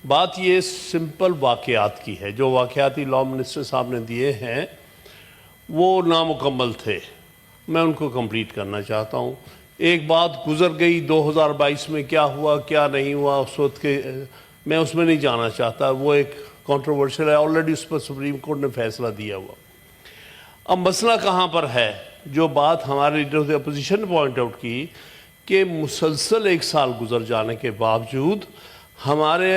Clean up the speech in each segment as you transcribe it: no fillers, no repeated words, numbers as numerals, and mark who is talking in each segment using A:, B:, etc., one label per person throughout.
A: بات یہ سمپل واقعات کی ہے. جو واقعاتی لا منسٹر صاحب نے دیے ہیں وہ نامکمل تھے، میں ان کو کمپلیٹ کرنا چاہتا ہوں. ایک بات گزر گئی 2022 میں، کیا ہوا کیا نہیں ہوا اس وقت کے میں اس میں نہیں جانا چاہتا، وہ ایک کنٹروورشل ہے، آلریڈی اس پر سپریم کورٹ نے فیصلہ دیا ہوا. اب مسئلہ کہاں پر ہے؟ جو بات ہمارے لیڈر آف دی اپوزیشن نے پوائنٹ آؤٹ کی کہ مسلسل 1 سال گزر جانے کے باوجود ہمارے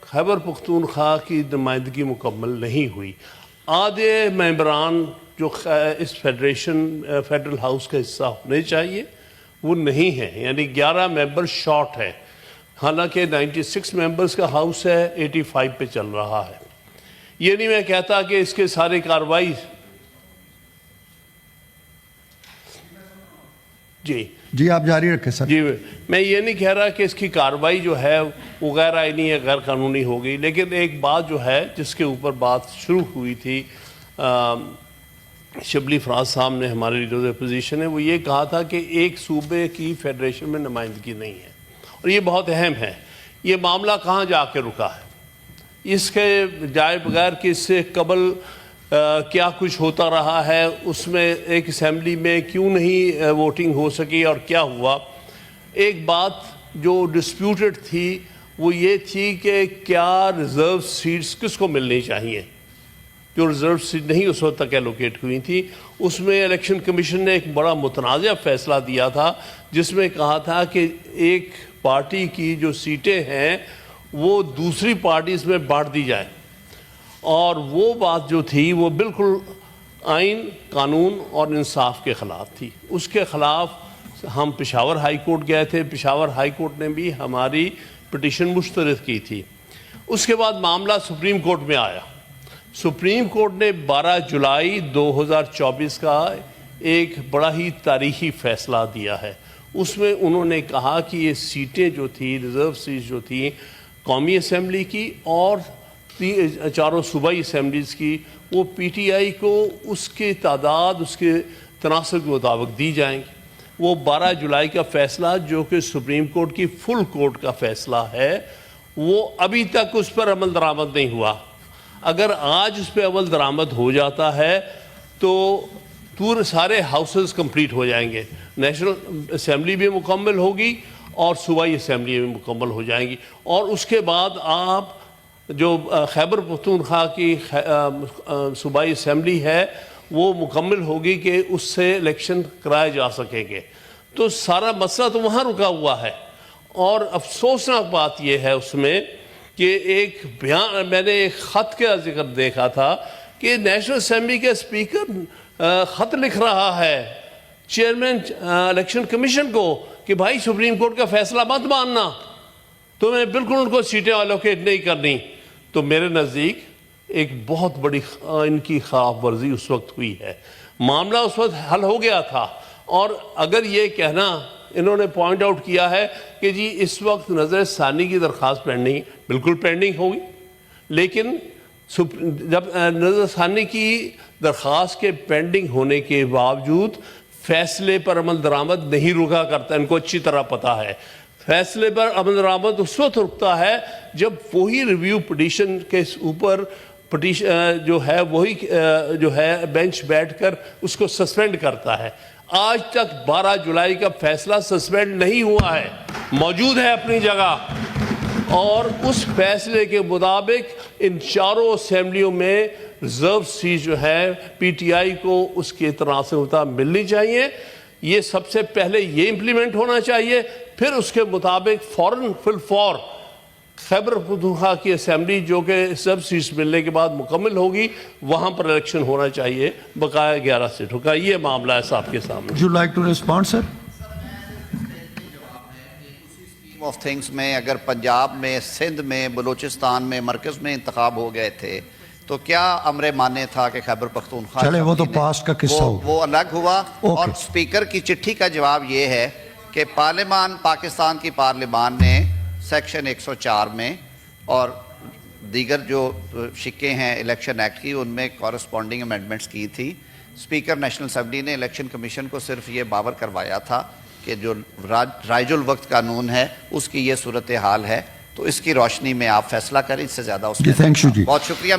A: خیبر پختونخوا کی نمائندگی مکمل نہیں ہوئی. آدھے ممبران جو اس فیڈرل ہاؤس کا حصہ ہونے چاہیے وہ نہیں ہیں، یعنی 11 ممبر شارٹ ہے، حالانکہ 96 ممبرز کا ہاؤس ہے، 85 پہ چل رہا ہے. یہ نہیں میں کہتا کہ اس کے سارے کارروائی
B: جی آپ جاری رکھیں سر.
A: جی میں یہ نہیں کہہ رہا کہ اس کی کارروائی جو ہے وہ غیر آئینی ہے، غیر قانونی ہوگی، لیکن ایک بات جو ہے جس کے اوپر بات شروع ہوئی تھی، شبلی فراز صاحب نے، ہمارے لیڈر آف اپوزیشن نے، وہ یہ کہا تھا کہ ایک صوبے کی فیڈریشن میں نمائندگی نہیں ہے، اور یہ بہت اہم ہے. یہ معاملہ کہاں جا کے رکا ہے؟ اس کے جائے بغیر کہ اس سے قبل کیا کچھ ہوتا رہا ہے، اس میں ایک اسمبلی میں کیوں نہیں ووٹنگ ہو سکی اور کیا ہوا. ایک بات جو ڈسپیوٹڈ تھی وہ یہ تھی کہ کیا ریزرو سیٹس کس کو ملنی چاہیے. جو ریزرو سیٹ نہیں اس وقت تک ایلوکیٹ ہوئی تھی، اس میں الیکشن کمیشن نے ایک بڑا متنازع فیصلہ دیا تھا جس میں کہا تھا کہ ایک پارٹی کی جو سیٹیں ہیں وہ دوسری پارٹیز میں بانٹ دی جائیں، اور وہ بات جو تھی وہ بالکل آئین، قانون اور انصاف کے خلاف تھی. اس کے خلاف ہم پشاور ہائی کورٹ گئے تھے، پشاور ہائی کورٹ نے بھی ہماری پٹیشن مسترد کی تھی. اس کے بعد معاملہ سپریم کورٹ میں آیا. سپریم کورٹ نے 12 جولائی 2024 کا ایک بڑا ہی تاریخی فیصلہ دیا ہے. اس میں انہوں نے کہا کہ یہ سیٹیں جو تھی، ریزرو سیٹس جو تھیں قومی اسمبلی کی اور 4 صوبائی اسمبلیز کی، وہ پی ٹی آئی کو اس کے تعداد، اس کے تناسب کے مطابق دی جائیں گی. وہ 12 جولائی کا فیصلہ جو کہ سپریم کورٹ کی فل کورٹ کا فیصلہ ہے، وہ ابھی تک اس پر عمل درآمد نہیں ہوا. اگر آج اس پہ عمل درآمد ہو جاتا ہے تو سارے ہاؤسز کمپلیٹ ہو جائیں گے، نیشنل اسمبلی بھی مکمل ہوگی اور صوبائی اسمبلی بھی مکمل ہو جائیں گی. اور اس کے بعد آپ جو خیبر پختونخوا کی صوبائی اسمبلی ہے وہ مکمل ہوگی کہ اس سے الیکشن کرائے جا سکیں گے. تو سارا مسئلہ تو وہاں رکا ہوا ہے. اور افسوسناک بات یہ ہے اس میں کہ ایک بیان، میں نے ایک خط کا ذکر دیکھا تھا کہ نیشنل اسمبلی کے اسپیکر خط لکھ رہا ہے چیئرمین الیکشن کمیشن کو کہ بھائی سپریم کورٹ کا فیصلہ مت ماننا، تمہیں بالکل ان کو سیٹیں الوکیٹ نہیں کرنی. تو میرے نزدیک ایک بہت بڑی ان کی خلاف ورزی اس وقت ہوئی ہے. معاملہ اس وقت حل ہو گیا تھا. اور اگر یہ کہنا، انہوں نے پوائنٹ آؤٹ کیا ہے کہ جی اس وقت نظر ثانی کی درخواست پینڈنگ، بالکل پینڈنگ ہوگی، لیکن جب نظر ثانی کی درخواست کے پینڈنگ ہونے کے باوجود فیصلے پر عمل درآمد نہیں رکا کرتا. ان کو اچھی طرح پتہ ہے فیصلے پر عمل درآمد اس وقت رکتا ہے جب وہی ریویو پٹیشن کے اوپر جو ہے وہی جو ہے بینچ بیٹھ کر اس کو سسپینڈ کرتا ہے. آج تک 12 جولائی کا فیصلہ سسپینڈ نہیں ہوا ہے، موجود ہے اپنی جگہ، اور اس فیصلے کے مطابق ان 4 اسمبلیوں میں ریزرو سیٹ جو ہے پی ٹی آئی کو اس کے تناسب مطابق ملنی چاہیے. یہ سب سے پہلے یہ امپلیمنٹ ہونا چاہیے، پھر اس کے مطابق فوراً فور خیبر پختونخوا کی اسمبلی جو کہ سب سیٹس ملنے کے بعد مکمل ہوگی، وہاں پر الیکشن ہونا چاہیے بقایا 11 سیٹوں کا. یہ معاملہ ہے صاحب کے سامنے.
B: Would you like to respond, sir?
C: Of things میں اگر پنجاب میں، سندھ میں، بلوچستان میں، مرکز میں انتخاب ہو گئے تھے تو کیا امر مانے تھا کہ خیبر پختونخوا
B: چلے وہ تو پاسٹ کا قصہ ہو،
C: وہ الگ ہوا. اور سپیکر کی چٹھی کا جواب یہ ہے کہ پاکستان کی پارلیمان نے سیکشن 104 میں اور دیگر جو شکیں ہیں الیکشن ایکٹ کی، ان میں کورسپونڈنگ امینڈمنٹس کی تھی. سپیکر نیشنل اسمبلی نے الیکشن کمیشن کو صرف یہ باور کروایا تھا کہ جو رائج الوقت قانون ہے اس کی یہ صورتحال ہے تو اس کی روشنی میں آپ فیصلہ کریں، اس سے زیادہ اس
B: جی
C: میں
B: تھینک یو جی.
C: بہت شکریہ.